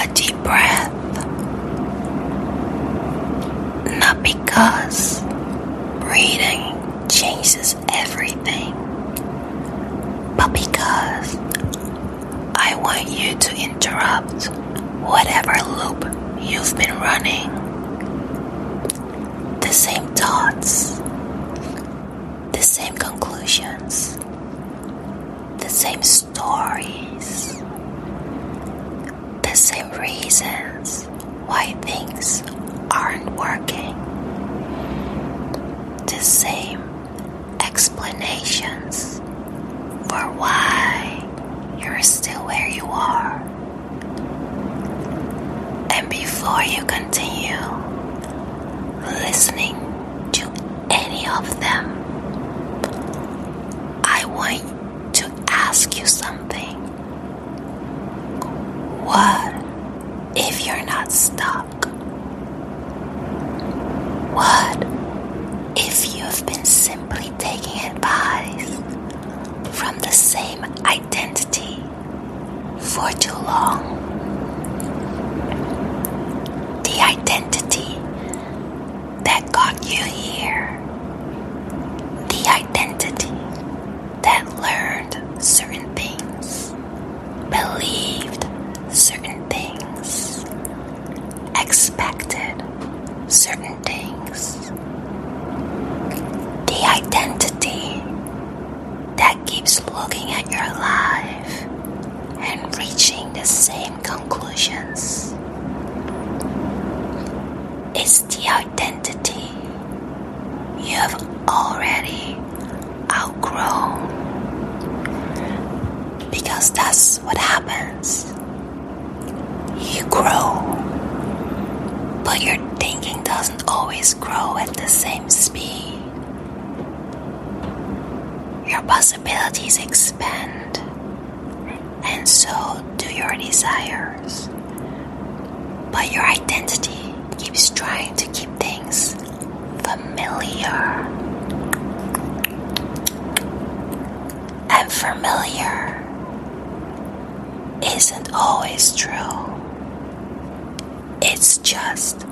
a deep breath. Not because breathing changes everything, but because I want you to interrupt whatever loop you've been running. The same thoughts, the same conclusions, the same stories, the same reasons why things aren't working, the same explanations for why you're still where you are. And before you continue listening to any of them, I want to ask you something. What if you're not stuck? What if you've been simply taking advice from the same identity for too long? The identity that got you here. The identity that learned certain things, believed certain things, expected certain things. The identity that keeps looking at your life and reaching the same conclusions. It's the identity you have already outgrown. Because that's what happens. You grow, but your thinking doesn't always grow at the same speed. Your possibilities expand, and so do your desires. But your identity keeps trying to keep things familiar. And familiar isn't always true. It's just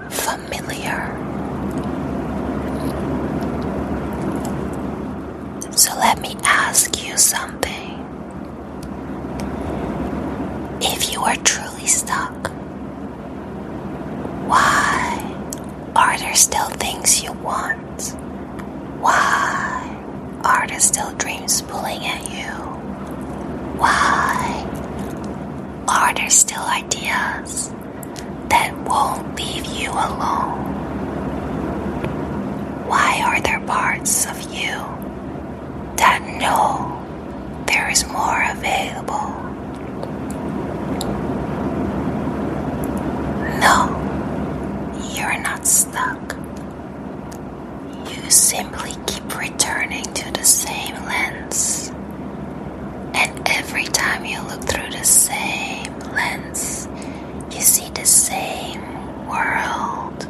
familiar. So let me ask you something. If you are truly stuck, why are there still things you want? Why are there still dreams pulling at you? Why are there still ideas that won't leave you alone? Why are there parts of you that know there is more available? No, you're not stuck. You simply keep returning to the same lens. And every time you look through the same lens, you see the same world,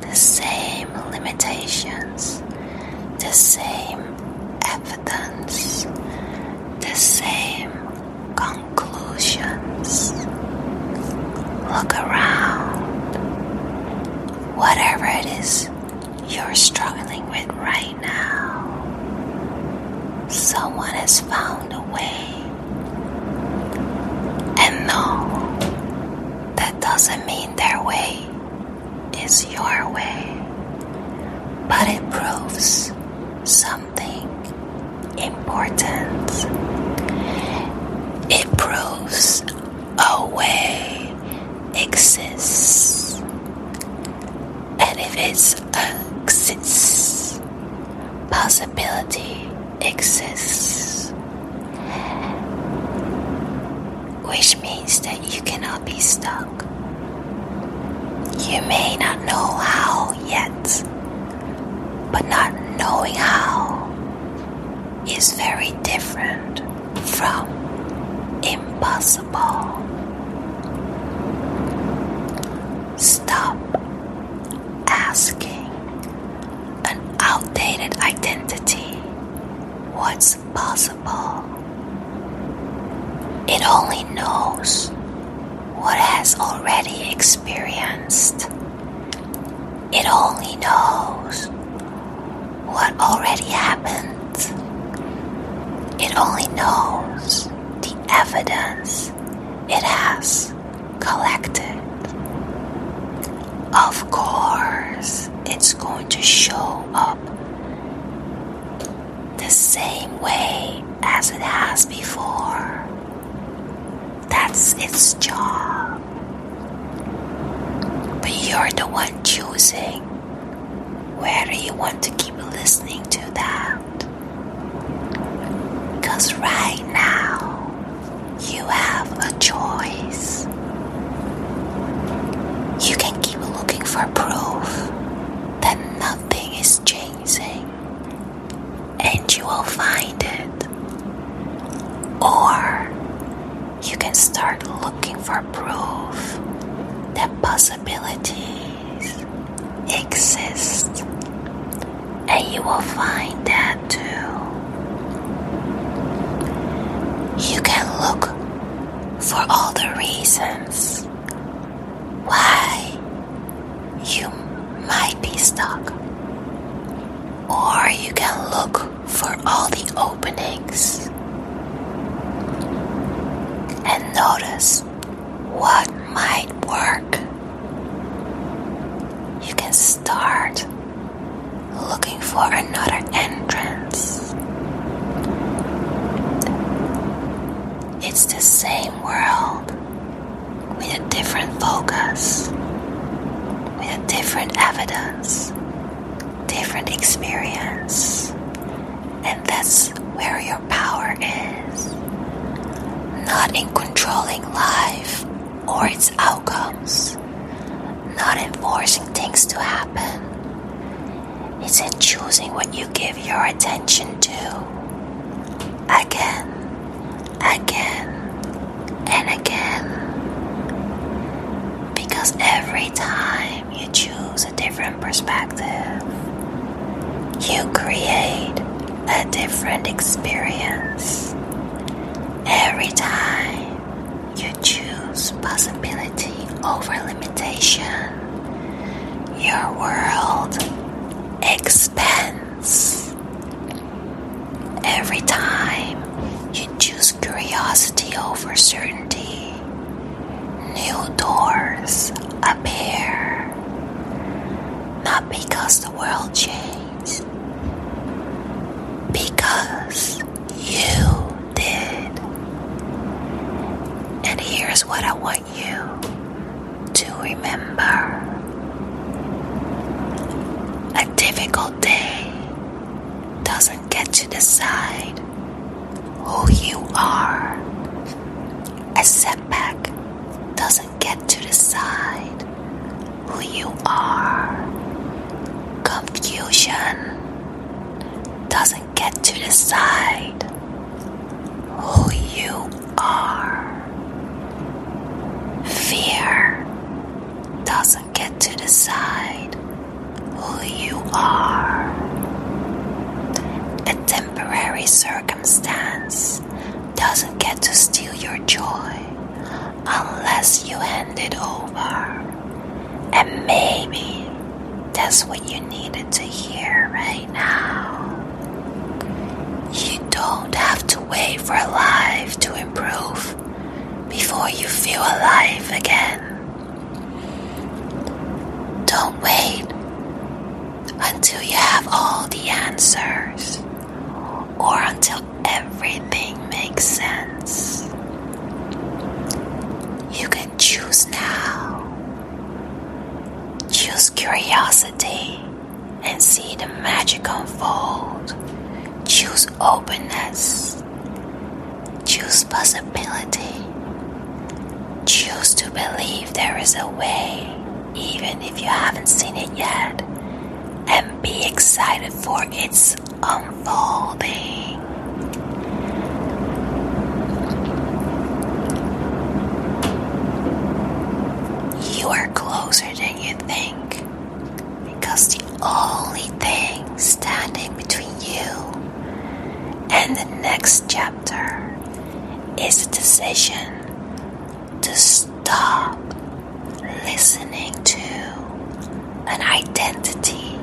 the same limitations, the same evidence, the same conclusions. Look around. Whatever it is you're struggling with right now, someone has found a way. And no, that doesn't mean their way is your way, but it proves something important. It proves a way exists. And if it exists, possibility exists. Which means that you cannot be stuck. You may not know how yet, but not knowing how is very different from impossible. Stop asking an outdated identity what's possible. It only knows what it has already experienced. It only knows what already happened. It only knows the evidence it has collected. Of course, it's going to show up the same way as it has before. That's its job. But you're the one choosing whether you want to keep listening to that. Because right now, you have a choice. You can keep looking for proof that nothing is changing, and you will find it. Or you can start looking for proof that possibilities exist, and you will find that too. You can look for all the reasons why you might be stuck, or you can look for all the openings and notice what might work. You can start looking for another entrance. It's the same world with a different focus, with a different evidence, different experience. And that's where your power is. Not in controlling life or its outcomes, not in forcing things to happen. It's in choosing what you give your attention to. Again, and again. Because every time you choose a different perspective, you create a different experience. Every time you choose possibility over limitation, your world expands. Every time you choose curiosity over certainty, new doors appear. Not because the world changed, because you did. And here's what I want you to remember. A difficult day doesn't get to decide who you are. A setback doesn't get to decide who you are. Confusion doesn't get to decide who you are. Fear doesn't get to decide who you are. A temporary circumstance doesn't get to steal your joy unless you hand it over. And maybe that's what you needed to hear right now. You don't have to wait for life to improve before you feel alive again. Don't wait until you have all the answers or until everything makes sense. You can choose now. Choose curiosity and see the magic unfold. Choose openness. Choose possibility. Choose to believe there is a way, even if you haven't seen it yet, and be excited for its unfolding. You are closer than you think, because the only thing standing between you and the next chapter is a decision to stop Stop listening to an identity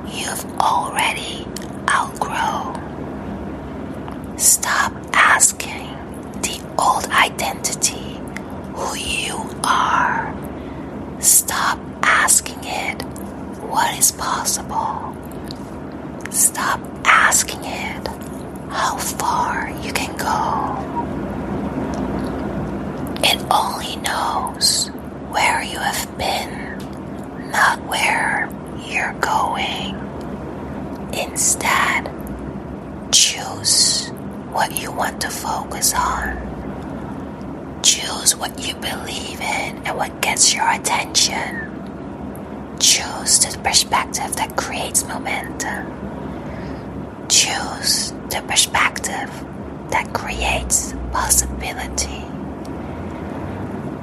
you've already outgrown. Stop asking the old identity who you are. Stop asking it what is possible. Stop asking it how far you can go. It only knows where you have been, not where you're going. Instead, choose what you want to focus on. Choose what you believe in and what gets your attention. Choose the perspective that creates momentum. Choose the perspective that creates possibility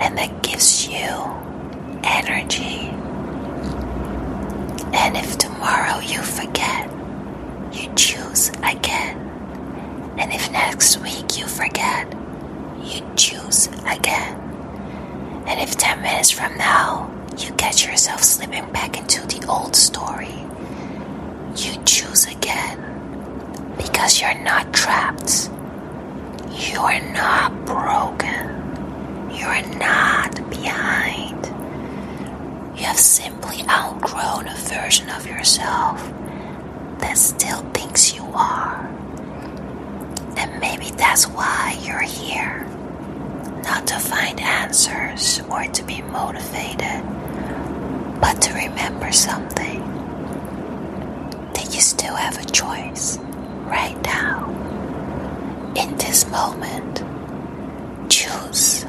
and that gives you energy. And if tomorrow you forget, you choose again. And if next week you forget, you choose again. And if 10 minutes from now you catch yourself slipping back into the old story, you choose again. Because you're not trapped. You are not broken. You are not behind. You have simply outgrown a version of yourself that still thinks you are. And maybe that's why you're here. Not to find answers or to be motivated, but to remember something. That you still have a choice right now. In this moment, choose